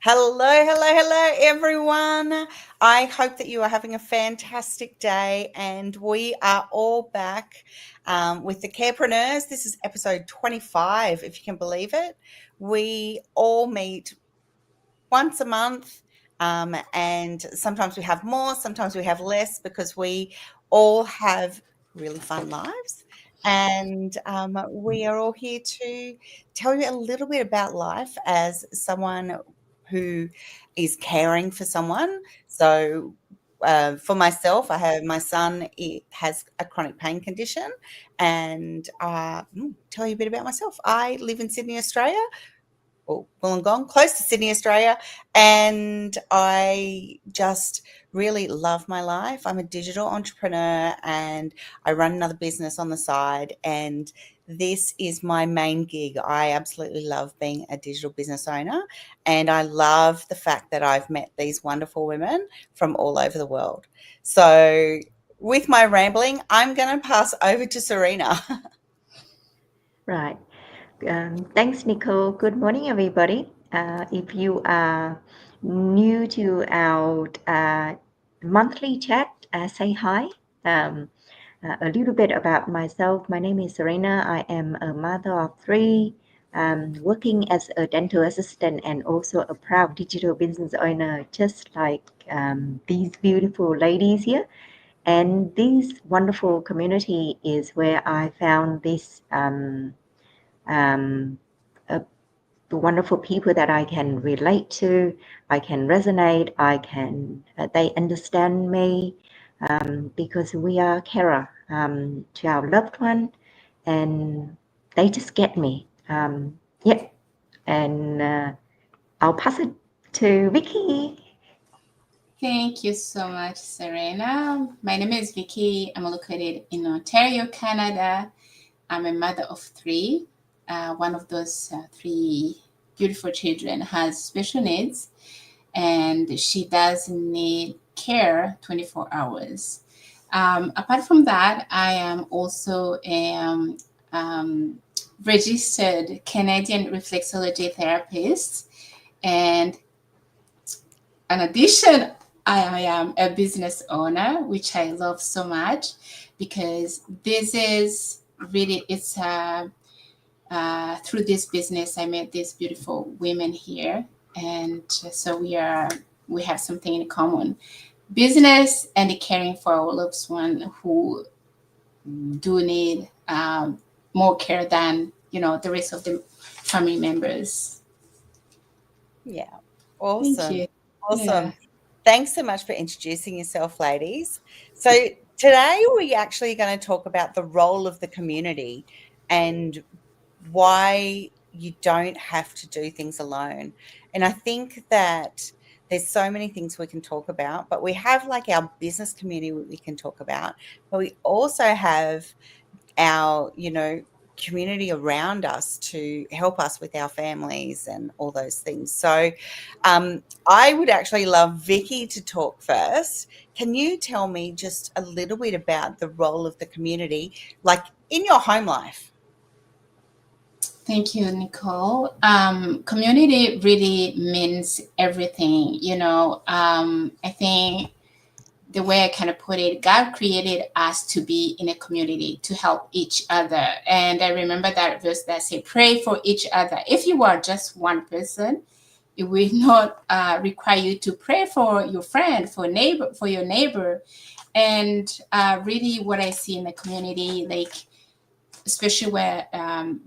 Hello, everyone. I hope that you are having a fantastic day, and we are all back with the Carepreneurs. This is episode 25, if you can believe it. We all meet once a month, and sometimes we have more, sometimes we have less because we all have really fun lives. And we are all here to tell you a little bit about life as someone who is caring for someone. So, for myself, I have my son. He has a chronic pain condition, and tell you a bit about myself. I live in Sydney, Australia, or Wollongong, close to Sydney, Australia, and I just really love my life. I'm a digital entrepreneur and I run another business on the side, and this is my main gig. I absolutely love being a digital business owner, and I love the fact that I've met these wonderful women from all over the world. So, with my rambling, I'm going to pass over to Serena. Right. Thanks, Nicole. Good morning, everybody. If you are new to our monthly chat, say hi. A little bit about myself. My name is Serena. I am a mother of three, working as a dental assistant and also a proud digital business owner, just like these beautiful ladies here. And this wonderful community is where I found this um, uh, the wonderful people that I can relate to, I can resonate, they understand me, because we are carer to our loved one, and they just get me. Yep, and I'll pass it to Vicky. Thank you so much, Serena. My name is Vicky. I'm located in Ontario, Canada. I'm a mother of three. One of those three beautiful children has special needs, and she does need care 24 hours. Apart from that, I am also a registered Canadian reflexology therapist, and in addition, I am a business owner, which I love so much because this is really, through this business, I met these beautiful women here. And so we have something in common, business and caring for our loved one who do need more care than, the rest of the family members. Yeah, Thank you. awesome. Yeah. Awesome. Thanks so much for introducing yourself, ladies. So, today we're actually going to talk about the role of the community and why you don't have to do things alone. And I think that there's so many things we can talk about, but we have like our business community we can talk about, but we also have our, community around us to help us with our families and all those things. So, I would actually love Vicky to talk first. Can you tell me just a little bit about the role of the community, like in your home life? Thank you, Nicole. Community really means everything. I think the way I kind of put it, God created us to be in a community to help each other. And I remember that verse that said, pray for each other. If you are just one person, it will not require you to pray for your friend, for your neighbor. And really what I see in the community, like, especially where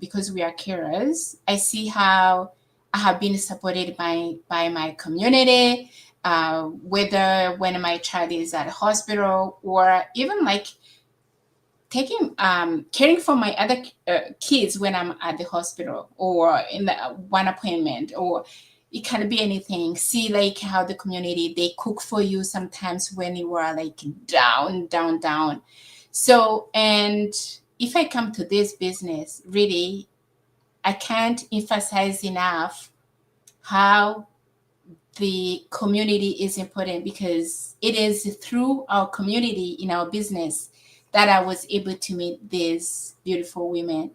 because we are carers, I see how I have been supported by my community, whether when my child is at a hospital or even like taking caring for my other kids when I'm at the hospital or in the one appointment, or it can be anything. See like how the community, they cook for you sometimes when you are like down. So, and if I come to this business, really, I can't emphasize enough how the community is important, because it is through our community in our business that I was able to meet these beautiful women.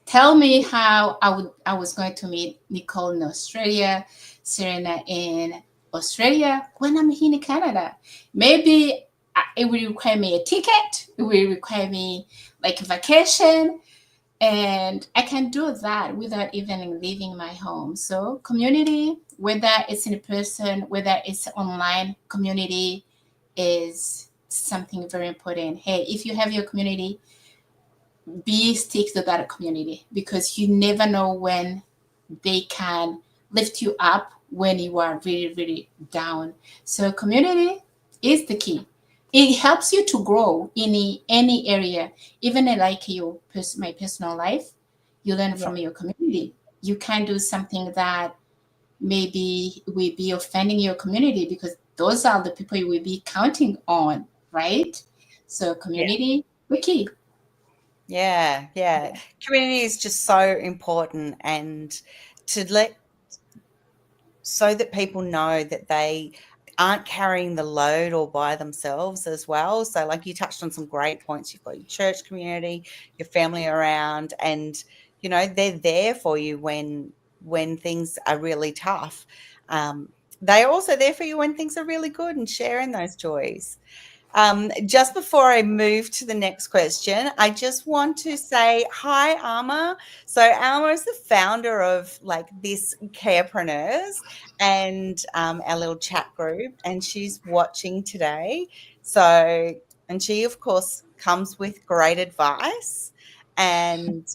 tell me how I was going to meet Nicole in Australia, Serena in Australia when I'm here in Canada. Maybe it will require me a ticket. It will require me like a vacation, and I can do that without even leaving my home. So community, whether it's in person, whether it's online community, is something very important. Hey, if you have your community, stick to that community, because you never know when they can lift you up when you are really, really down. So community is the key. It helps you to grow in any area, even in like my personal life. You learn from your community. You can do something that maybe will be offending your community, because those are the people you will be counting on, right? So community, the key. Yeah, yeah. Community is just so important, and so that people know that they aren't carrying the load all by themselves as well. So like you touched on some great points. You've got your church community, your family around, and they're there for you when things are really tough. They're also there for you when things are really good and sharing those joys. Just before I move to the next question, I just want to say hi, Alma. So Alma is the founder of like this Carepreneurs and our little chat group, and she's watching today. So, and she of course comes with great advice. And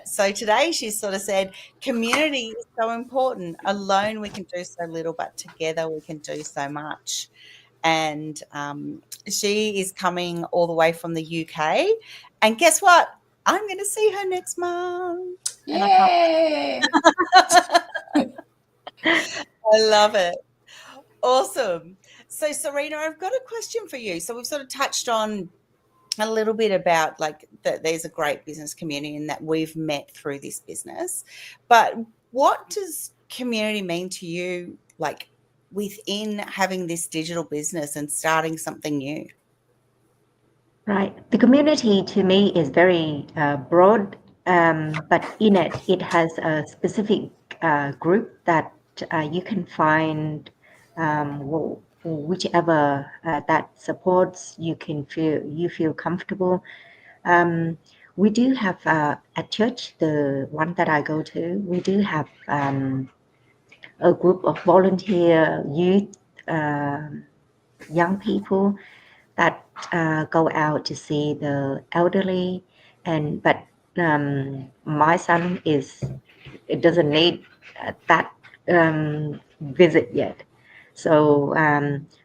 so today she sort of said, community is so important. Alone we can do so little, but together we can do so much. And she is coming all the way from the UK. And guess what? I'm going to see her next month. Yay! I love it. Awesome. So, Serena, I've got a question for you. So we've sort of touched on a little bit about like that there's a great business community and that we've met through this business. But what does community mean to you, like within having this digital business and starting something new? Right. The community to me is very broad, but in it has a specific group that you can find whichever that supports you feel comfortable. We do have at church, the one that I go to, we do have a group of volunteer youth, young people that go out to see the elderly, but my son it doesn't need that visit yet. So,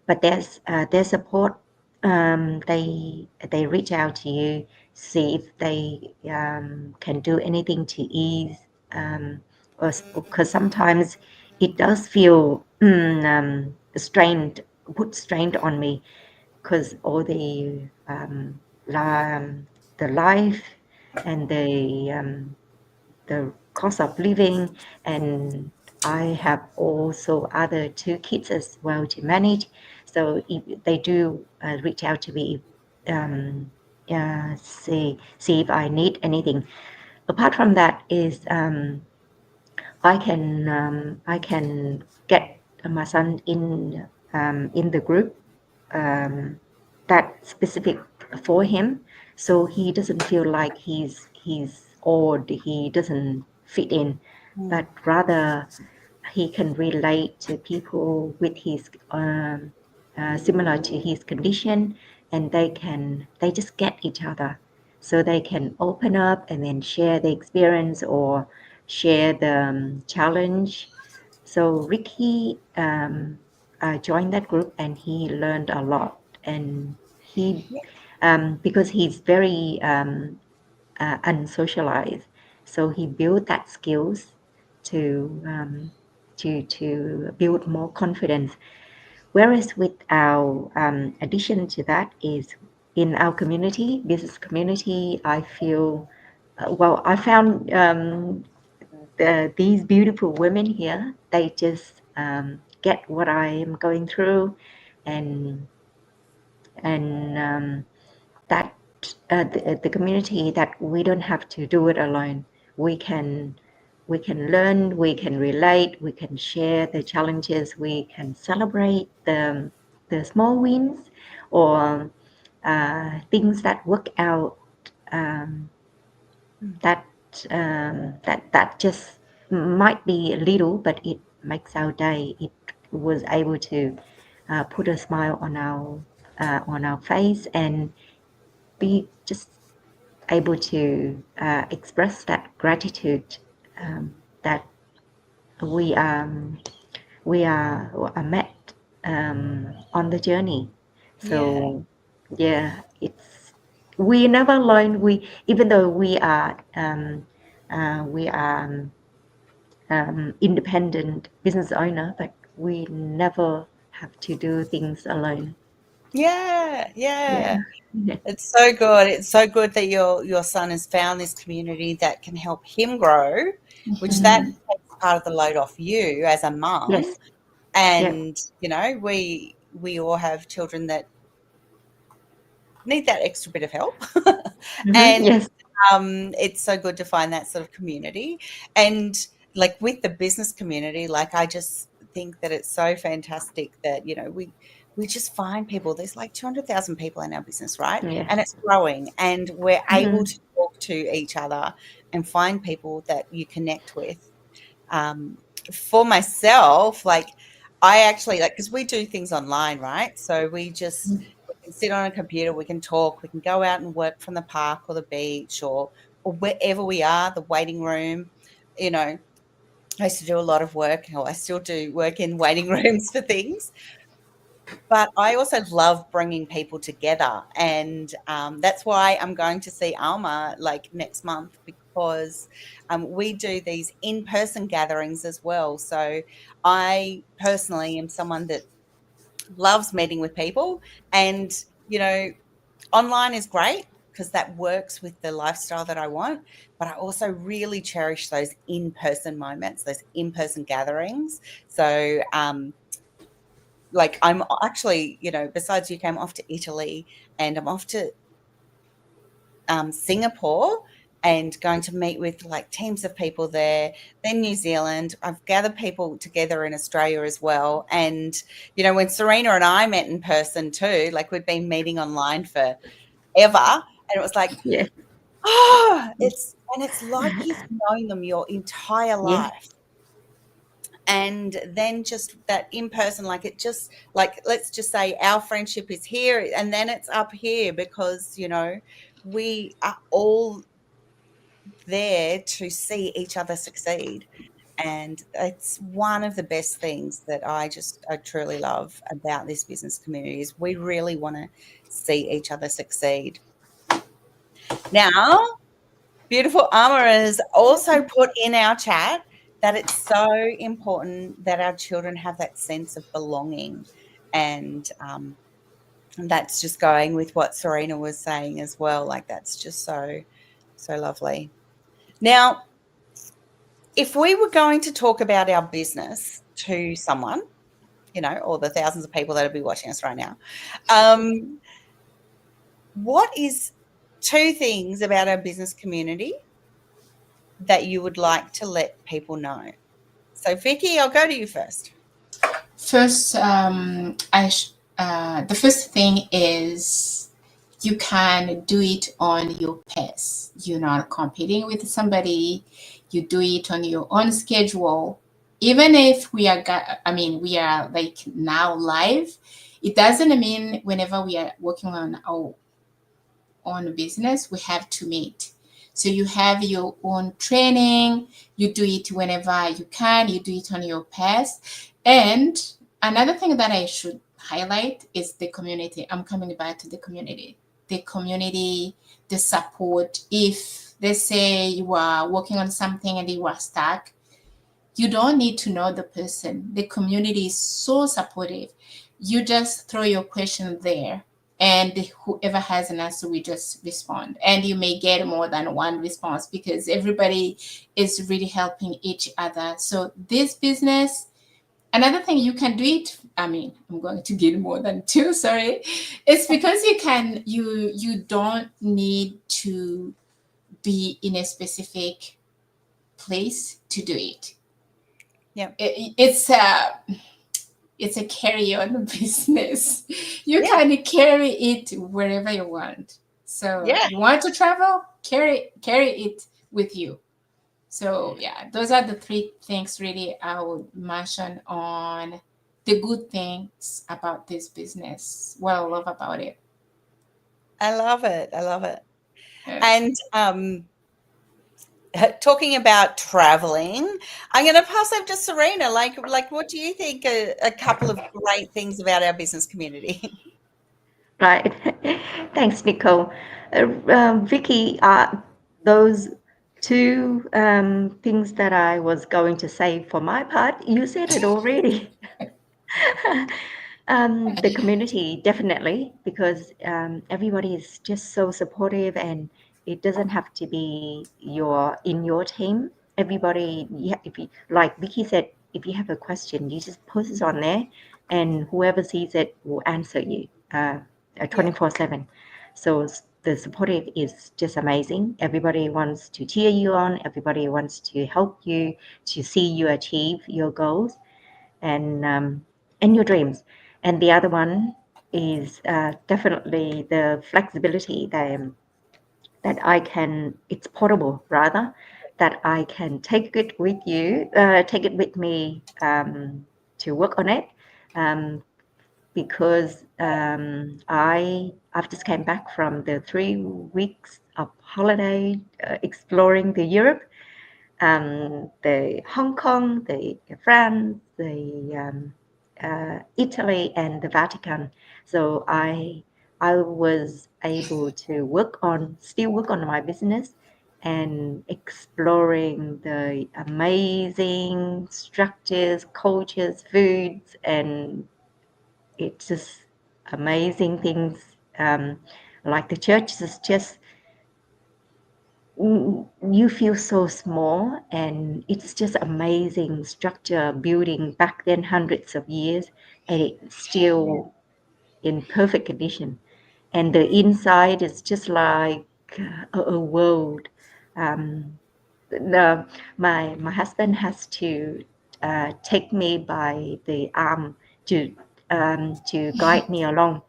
but their support. They reach out to you, see if they can do anything to ease, because sometimes it does feel strained, put strained on me, because all the life and the cost of living, and I have also other 2 kids as well to manage. So if they do reach out to me, see if I need anything. Apart from that is I can get my son in the group that specific for him, so he doesn't feel like he's odd, he doesn't fit in, but rather he can relate to people with his similar to his condition, and they just get each other, so they can open up and then share the experience or share the challenge. So Ricky joined that group and he learned a lot, and he because he's very unsocialized, so he built that skills to build more confidence. Whereas with our addition to that is in our community, business community, I feel I found these beautiful women here. They just get what I am going through, and that the community, that we don't have to do it alone. we can learn, we can relate, we can share the challenges, we can celebrate the small wins, or things that work out, that just might be little, but it makes our day. It was able to put a smile on our face, and be just able to express that gratitude, that we are met on the journey. So yeah, it's we never alone. Even though we are independent business owner, but we never have to do things alone. Yeah. Yeah. It's so good. It's so good that your son has found this community that can help him grow, which that takes part of the load off you as a mum. Yes. And we all have children that need that extra bit of help. And Yes. it's so good to find that sort of community. And like with the business community, like I just think that it's so fantastic that we just find people. There's like 200,000 people in our business, right? Yeah. And it's growing, and we're able to talk to each other and find people that you connect with. For myself, like I actually because we do things online, right? So we can sit on a computer, we can talk, we can go out and work from the park or the beach or wherever we are, the waiting room. I used to do a lot of work, or I still do work in waiting rooms for things. But I also love bringing people together, and that's why I'm going to see Alma like next month, because we do these in-person gatherings as well. So I personally am someone that loves meeting with people, and online is great because that works with the lifestyle that I want, but I also really cherish those in-person moments, those in-person gatherings. So like I'm actually, besides UK, I'm off to Italy, and I'm off to Singapore, and going to meet with like teams of people there. Then New Zealand. I've gathered people together in Australia as well. And when Serena and I met in person too, like we'd been meeting online forever, and it was like, Yeah. it's like you've known them your entire life. Yeah. And then just that in person, like it just like, let's just say our friendship is here and then it's up here, because we are all there to see each other succeed. And it's one of the best things that I truly love about this business community, is we really want to see each other succeed. Now, beautiful Alma has also put in our chat that it's so important that our children have that sense of belonging. And that's just going with what Serena was saying as well. Like that's just so, so lovely. Now, if we were going to talk about our business to someone, or the thousands of people that will be watching us right now, what is 2 things about our business community that you would like to let people know? So, Vicky, I'll go to you first. First, the first thing is you can do it on your pace. You're not competing with somebody. You do it on your own schedule. Even if we are like now live, it doesn't mean whenever we are working on our own business, we have to meet. So you have your own training. You do it whenever you can. You do it on your pace. And another thing that I should highlight is the community. I'm coming back to the community. The community, the support. If they say you are working on something and you are stuck, you don't need to know the person. The community is so supportive. You just throw your question there, and whoever has an answer, we just respond. And you may get more than one response because everybody is really helping each other. So this business, another thing you can do it, I'm going to get more than 2, sorry. It's because you don't need to be in a specific place to do it. Yep. It's a carry-on business. You Yeah. kind of carry it wherever you want. So Yeah. you want to travel, carry it with you. So yeah, those are the three things really I would mention on the good things about this business. What I love about it. I love it. I love it. Yeah. And talking about traveling, I'm going to pass over to Serena. Like, what do you think are a couple of great things about our business community? Right. Thanks, Nicole. Vicky, those two things that I was going to say for my part, you said it already. The community, definitely, because everybody is just so supportive, and it doesn't have to be in your team. Everybody, if you, like Vicky said, if you have a question, you just post it on there, and whoever sees it will answer you 24/7. So the supportive is just amazing. Everybody wants to cheer you on. Everybody wants to help you to see you achieve your goals and your dreams. And the other one is definitely the flexibility that I can, it's portable rather, that I can take it with me to work on it. Because I've just came back from the 3 weeks of holiday exploring the Europe, the Hong Kong, the France, the Italy, and the Vatican. So I was able to still work on my business and exploring the amazing structures, cultures, foods, and it's just amazing things. Like the church is just, you feel so small, and it's just amazing structure building back then, hundreds of years, and it's still in perfect condition. And the inside is just like a world. My husband has to take me by the arm to guide me along,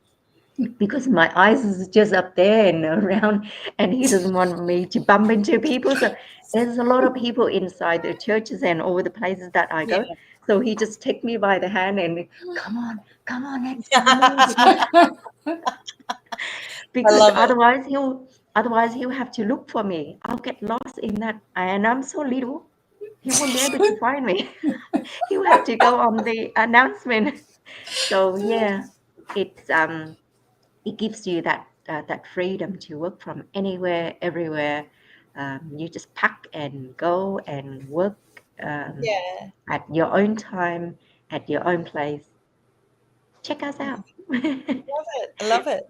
because my eyes is just up there and around, and he doesn't want me to bump into people. So there's a lot of people inside the churches and all the places that I go. Yeah. So he just take me by the hand and come on, it's amazing. Because love it. otherwise he'll have to look for me. I'll get lost in that, and I'm so little. He won't be able to find me. He will have to go on the announcement. So yeah, it gives you that freedom to work from anywhere, everywhere. You just pack and go and work Yeah. at your own time, at your own place. Check us out. Love it. I love it.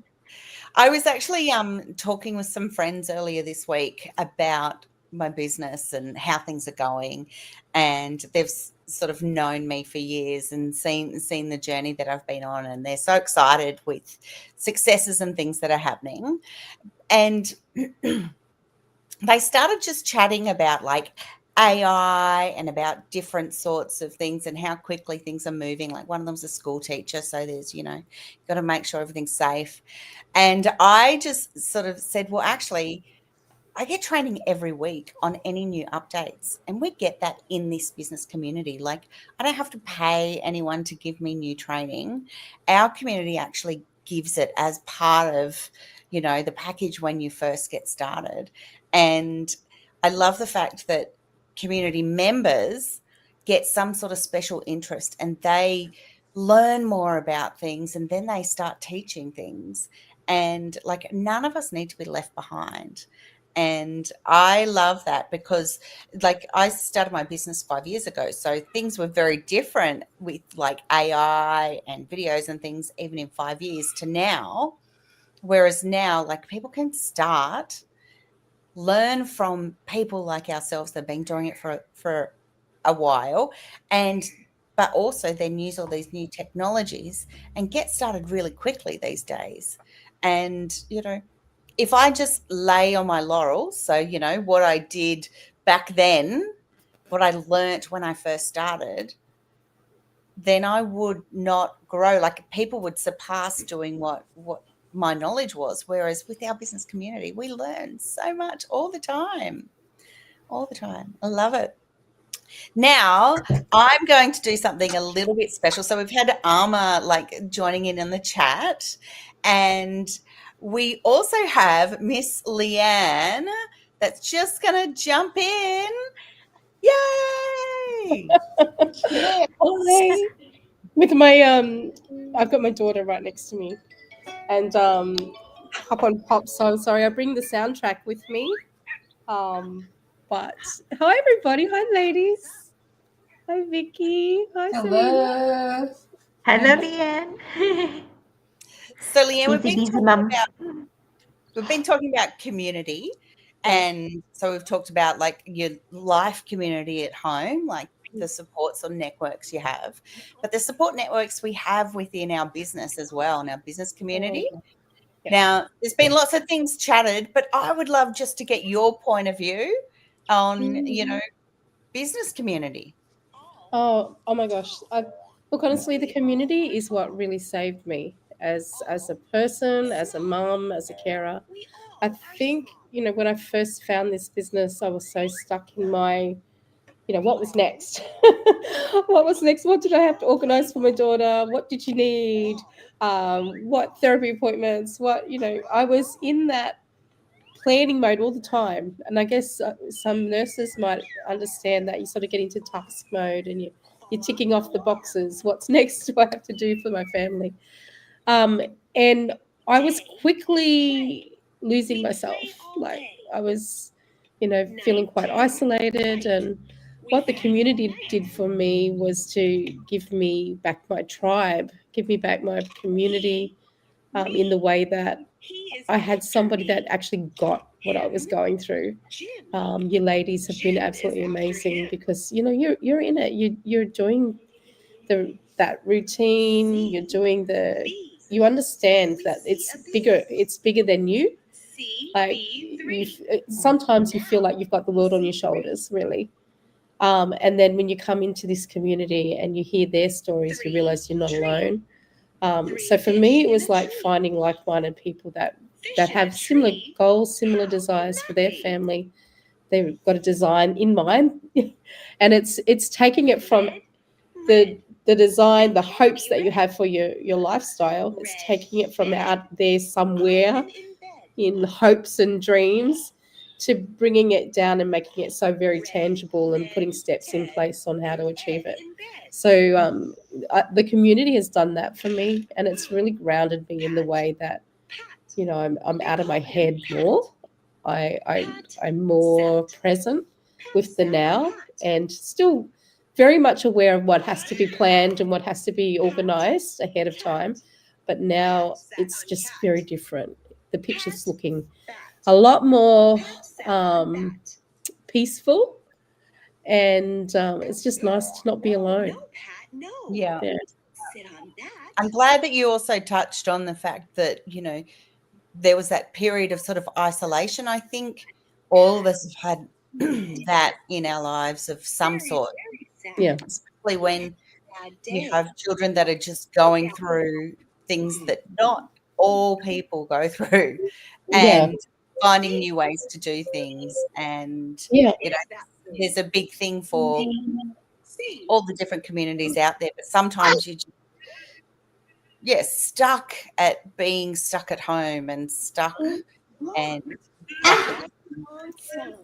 I was actually talking with some friends earlier this week about my business and how things are going, and they've sort of known me for years and seen the journey that I've been on, and they're so excited with successes and things that are happening. And they started just chatting about like AI and about different sorts of things and how quickly things are moving. Like one of them's a school teacher, so there's, got to make sure everything's safe. And I just sort of said, well, actually, I get training every week on any new updates, and we get that in this business community. Like, I don't have to pay anyone to give me new training. Our community actually gives it as part of, the package when you first get started. And I love the fact that community members get some sort of special interest, and they learn more about things, and then they start teaching things. And like, none of us need to be left behind. And I love that because like I started my business 5 years ago. So things were very different with like AI and videos and things, even in 5 years to now. Whereas now, like people can start, learn from people like ourselves that have been doing it for a while, but also then use all these new technologies and get started really quickly these days. And, if I just lay on my laurels, so, what I did back then what I learnt when I first started, then I would not grow. Like people would surpass doing what my knowledge was. Whereas with our business community, we learn so much all the time. All the time. I love it. Now I'm going to do something a little bit special. So we've had Alma like joining in the chat, and we also have Miss Leanne that's just going to jump in. Yay! Hi. With my I've got my daughter right next to me, and Hop on Pop. So I'm sorry, I bring the soundtrack with me. But hi everybody, hi ladies, hi Vicky, hi Selena. Hello. Hello, Leanne. So Leanne, Busy mum. we've been talking about community, and so we've talked about like your life community at home, like the supports or networks you have, but the support networks we have within our business as well, in our business community. Yeah. Now, there's been lots of things chatted, but I would love just to get your point of view on, business community. Oh my gosh. Look, honestly, the community is what really saved me as a person, as a mum, as a carer. I think, when I first found this business, I was so stuck in my, what was next? What was next? What did I have to organize for my daughter? What did she need? What therapy appointments? I was in that planning mode all the time. And I guess some nurses might understand that you sort of get into task mode and you're ticking off the boxes. What's next? Do I have to do for my family? And I was quickly losing myself. Like I was, feeling quite isolated. And what the community did for me was to give me back my tribe, give me back my community, in the way that I had somebody that actually got what I was going through. You ladies have been absolutely amazing because you're in it. You're doing that routine. You're doing you understand that it's bigger. It's bigger than you. Like sometimes you feel like you've got the world on your shoulders, really. And then when you come into this community and you hear their stories, you realize you're not alone. So for me, it was like finding like-minded people that have similar goals, similar desires for their family. They've got a design in mind, and it's taking it from the design, the hopes that you have for your lifestyle. It's taking it from out there somewhere in hopes and dreams to bringing it down and making it so very tangible and putting steps in place on how to achieve it. So the community has done that for me, and it's really grounded me in the way that I'm out of my head more. I'm more present with the now, and still very much aware of what has to be planned and what has to be organized ahead of time. But now it's just very different. The picture's looking a lot more peaceful, and it's just nice to not be alone. Yeah. I'm glad that you also touched on the fact that, there was that period of sort of isolation. I think all of us have had that in our lives of some sort. Yeah. Especially when you have children that are just going through things that not all people go through, and finding new ways to do things. And, there's a big thing for all the different communities out there, but sometimes you just, stuck at being stuck at home and stuck, and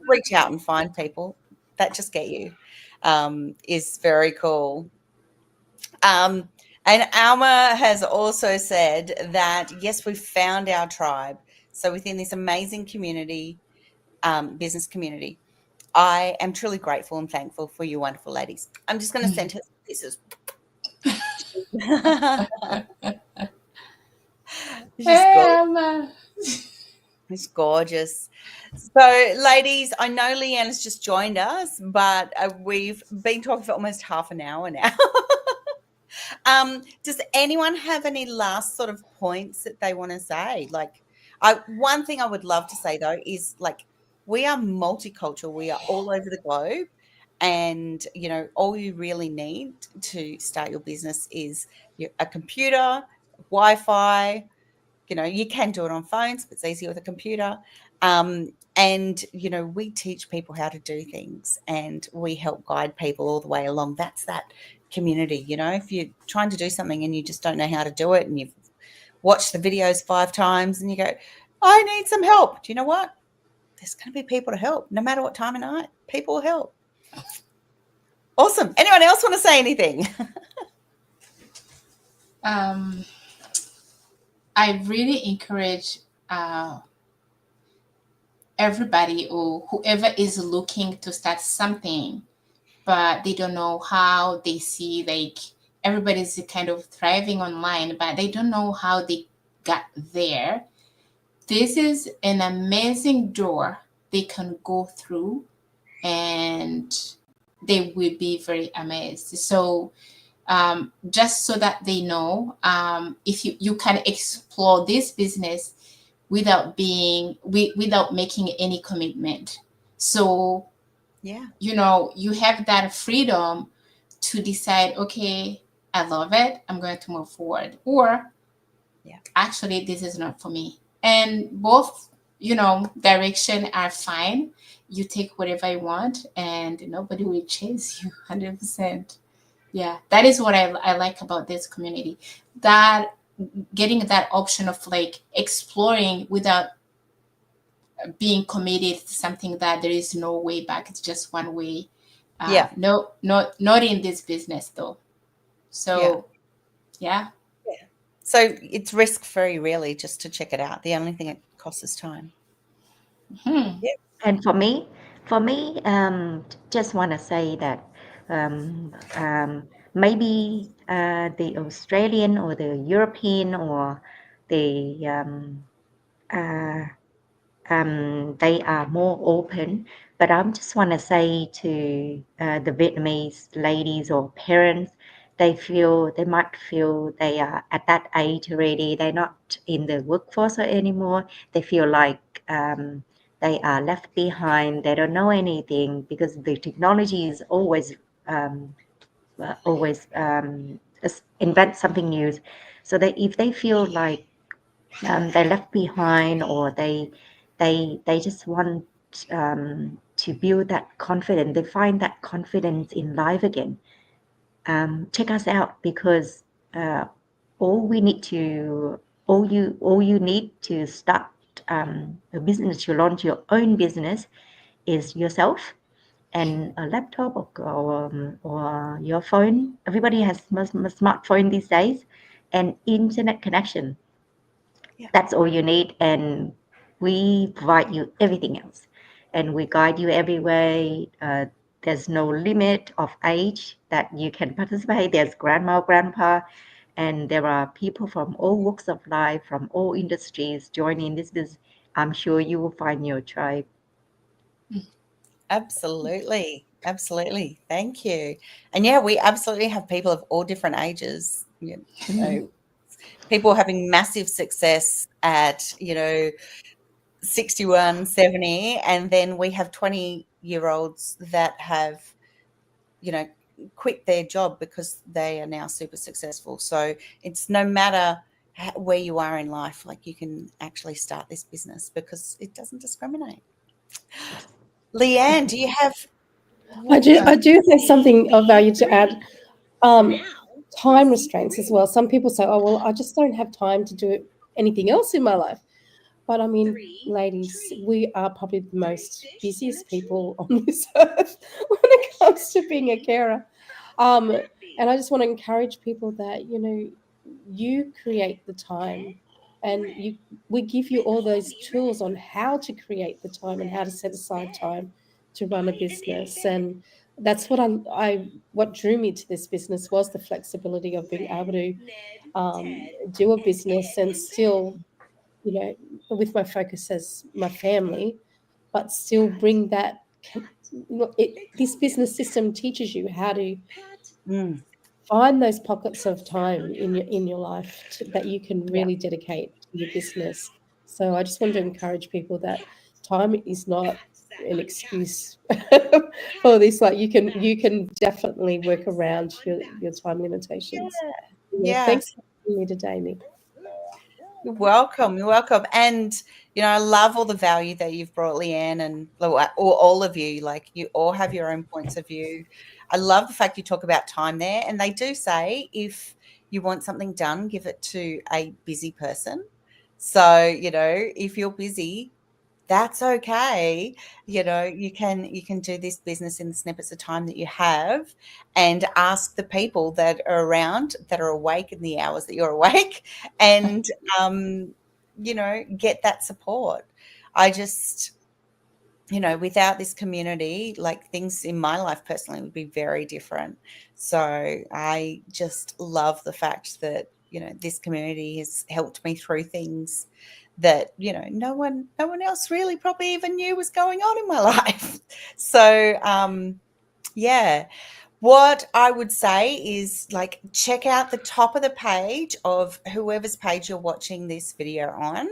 reach out and find people that just get you, is very cool. And Alma has also said that, yes, we've found our tribe. So within this amazing community, business community, I am truly grateful and thankful for you wonderful ladies. I'm just going to send her some kisses. It's gorgeous. So, ladies, I know Leanne has just joined us, but we've been talking for almost half an hour now. Does anyone have any last sort of points that they want to say? Like, one thing I would love to say though is, like, we are multicultural. We are all over the globe, And, all you really need to start your business is a computer, Wi-Fi. You can do it on phones, but it's easier with a computer. And, we teach people how to do things, and we help guide people all the way along. That's that community. If you're trying to do something and you just don't know how to do it, and you've watched the videos 5 times and you go, I need some help. Do you know what? There's going to be people to help. No matter what time of night, people will help. Awesome. Anyone else want to say anything? I really encourage everybody or whoever is looking to start something, but they don't know how. They see like everybody's kind of thriving online, but they don't know how they got there. This is an amazing door they can go through, and they will be very amazed. So just so that they know, if you can explore this business without making any commitment. So Yeah. you have that freedom to decide, okay, I love it, I'm going to move forward, or actually this is not for me. And both direction are fine. You take whatever you want, and nobody will chase you 100%. Yeah, that is what I like about this community, that getting that option of like exploring without being committed to something that there is no way back. It's just one way. No, not in this business though. So yeah. So it's risk-free, really, just to check it out. The only thing it costs is time. Hmm. Yep. And for me, just want to say that maybe the Australian or the European or the they are more open. But I just want to say to the Vietnamese ladies or parents, they might feel they are at that age already. They're not in the workforce anymore. They feel like they are left behind. They don't know anything because the technology is always invent something new. So that if they feel like they're left behind, or they just want to build that confidence, they find that confidence in life again, check us out, because all you need to start a business, to launch your own business, is yourself and a laptop or your phone. Everybody has a smartphone these days, and internet connection. That's all you need, and we provide you everything else, and we guide you every way. There's no limit of age that you can participate. There's grandma, grandpa, and there are people from all walks of life, from all industries joining this business. I'm sure you will find your tribe. Absolutely. Absolutely. Thank you. And yeah, we absolutely have people of all different ages, people having massive success at, 61, 70, and then we have 20-year-olds that have, quit their job because they are now super successful. So it's no matter where you are in life, like, you can actually start this business because it doesn't discriminate. Leanne, do you have? I do have something of value to add. Time restraints as well. Some people say, oh, well, I just don't have time to do anything else in my life. But I mean, ladies, we are probably the most busiest people on this earth when it comes to being a carer. And I just want to encourage people that, you create the time, and we give you all those tools on how to create the time and how to set aside time to run a business. And that's what what drew me to this business, was the flexibility of being able to do a business and still, with my focus as my family, but still bring that. This business system teaches you how to find those pockets of time in your life that you can really dedicate to your business. So I just want to encourage people that time is not an excuse for this. Like you can definitely work around your time limitations. Yeah. Thanks for having me today, Nick. You're welcome. You're welcome. And, I love all the value that you've brought, Leanne, and all of you. Like, you all have your own points of view. I love the fact you talk about time there. And they do say if you want something done, give it to a busy person. So, if you're busy, that's okay. You can do this business in the snippets of time that you have, and ask the people that are around, that are awake in the hours that you're awake, and get that support. I just, without this community, like, things in my life personally would be very different. So I just love the fact that this community has helped me through things that no one else really probably even knew was going on in my life. So yeah, what I would say is, like, check out the top of the page of whoever's page you're watching this video on,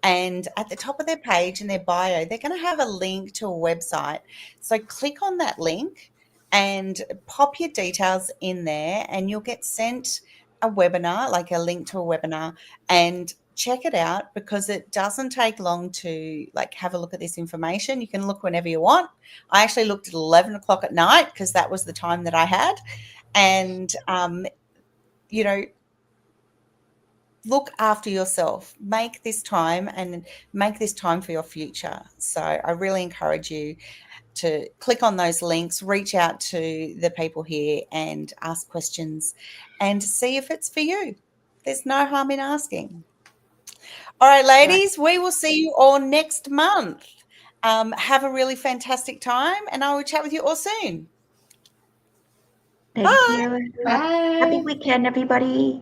and at the top of their page in their bio, they're going to have a link to a website. So click on that link and pop your details in there, and you'll get sent a webinar, like a link to a webinar, and check it out, because it doesn't take long to, like, have a look at this information. You can look whenever you want. I actually looked at 11 o'clock at night because that was the time that I had. And, look after yourself. Make this time, and make this time for your future. So I really encourage you to click on those links, reach out to the people here and ask questions and see if it's for you. There's no harm in asking. All right, ladies, we will see you all next month. Have a really fantastic time, and I will chat with you all soon. Thank you. Bye. Happy weekend, everybody.